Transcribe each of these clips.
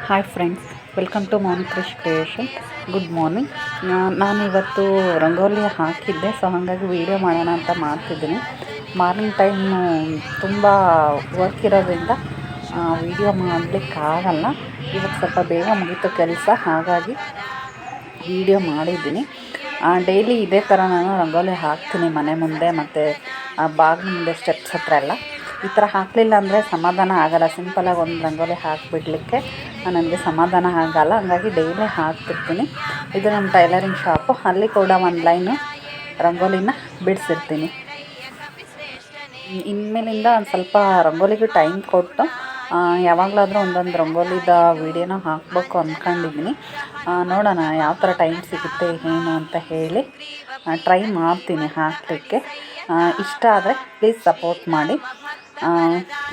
Hi friends, welcome to Mounik Krish creation. Good morning. ನಾನು ಇವತ್ತು ರಂಗೋಲಿ ಹಾಕಿದ್ದೆ, ಸೊ ಹಾಗಾಗಿ ವೀಡಿಯೋ ಮಾಡೋಣ ಅಂತ ಮಾಡ್ತಿದ್ದೀನಿ. ಮಾರ್ನಿಂಗ್ ಟೈಮು ತುಂಬ ವರ್ಕ್ ಇರೋದ್ರಿಂದ ವೀಡಿಯೋ ಮಾಡಲಿಕ್ಕಾಗಲ್ಲ. ಇವತ್ತು ಸ್ವಲ್ಪ ಬೇಗ ಮುಗೀತು ಕೆಲಸ, ಹಾಗಾಗಿ ವೀಡಿಯೋ ಮಾಡಿದ್ದೀನಿ. ಡೈಲಿ ಇದೇ ಥರ ನಾನು ರಂಗೋಲಿ ಹಾಕ್ತೀನಿ ಮನೆ ಮುಂದೆ ಮತ್ತು ಬಾಗಿಲು ಮುಂದೆ ಸ್ಟೆಪ್ಸ್ ಹತ್ರ ಎಲ್ಲ. ಈ ಥರ ಹಾಕಲಿಲ್ಲ ಅಂದರೆ ಸಮಾಧಾನ ಆಗೋಲ್ಲ. ಸಿಂಪಲಾಗಿ ಒಂದು ರಂಗೋಲಿ ಹಾಕಿಬಿಡ್ಲಿಕ್ಕೆ ನನಗೆ ಸಮಾಧಾನ ಆಗೋಲ್ಲ, ಹಂಗಾಗಿ ಡೈಲಿ ಹಾಕ್ತಿರ್ತೀನಿ. ಇದು ನಮ್ಮ ಟೈಲರಿಂಗ್ ಶಾಪು, ಅಲ್ಲಿ ಕೂಡ ಒಂದು ಲೈನು ರಂಗೋಲಿನ ಬಿಡಿಸಿರ್ತೀನಿ. ಇನ್ಮೇಲಿಂದ ಒಂದು ಸ್ವಲ್ಪ ರಂಗೋಲಿಗೆ ಟೈಮ್ ಕೊಟ್ಟು ಯಾವಾಗಲಾದರೂ ಒಂದೊಂದು ರಂಗೋಲಿದ ವೀಡಿಯೋನ ಹಾಕಬೇಕು ಅಂದ್ಕೊಂಡಿದ್ದೀನಿ. ನೋಡೋಣ ಯಾವ ಥರ ಟೈಮ್ ಸಿಗುತ್ತೆ ಏನು ಅಂತ ಹೇಳಿ ಟ್ರೈ ಮಾಡ್ತೀನಿ ಹಾಕಲಿಕ್ಕೆ. ಇಷ್ಟ ಆದರೆ ಪ್ಲೀಸ್ ಸಪೋರ್ಟ್ ಮಾಡಿ,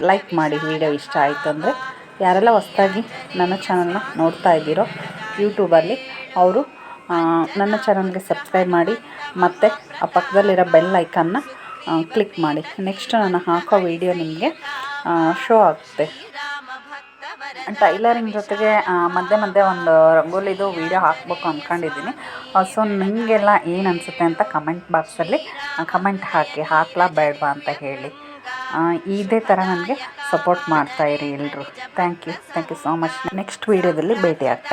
ಲೈಕ್ ಮಾಡಿ. ವಿಡಿಯೋ ಇಷ್ಟ ಆಯಿತು ಅಂದರೆ ಯಾರೆಲ್ಲ ಹೊಸ್ದಾಗಿ ನನ್ನ ಚಾನಲ್ನ ನೋಡ್ತಾ ಇದ್ದೀರೋ ಯೂಟ್ಯೂಬಲ್ಲಿ, ಅವರು ನನ್ನ ಚಾನಲ್ಗೆ ಸಬ್ಸ್ಕ್ರೈಬ್ ಮಾಡಿ ಮತ್ತು ಆ ಪಕ್ಕದಲ್ಲಿರೋ ಬೆಲ್ ಐಕನ್ನ ಕ್ಲಿಕ್ ಮಾಡಿ. ನೆಕ್ಸ್ಟ್ ನಾನು ಹಾಕೋ ವಿಡಿಯೋ ನಿಮಗೆ ಶೋ ಆಗುತ್ತೆ. ಟೈಲರಿಂಗ್ ಜೊತೆಗೆ ಮಧ್ಯೆ ಮಧ್ಯೆ ಒಂದು ರಂಗೋಲಿದು ವೀಡಿಯೋ ಹಾಕಬೇಕು ಅಂದ್ಕೊಂಡಿದ್ದೀನಿ. ಸೊ ನಿಮಗೆಲ್ಲ ಏನು ಅನಿಸುತ್ತೆ ಅಂತ ಕಮೆಂಟ್ ಬಾಕ್ಸಲ್ಲಿ ಕಮೆಂಟ್ ಹಾಕಲಾ ಬೇಡವಾ ಅಂತ ಹೇಳಿ. ಇದೇ ಥರ ನನಗೆ ಸಪೋರ್ಟ್ ಮಾಡ್ತಾಯಿರಿ ಎಲ್ಲರೂ. Thank you so much. Next ವೀಡಿಯೋದಲ್ಲಿ ಭೇಟಿ ಆಗ್ತಾರೆ.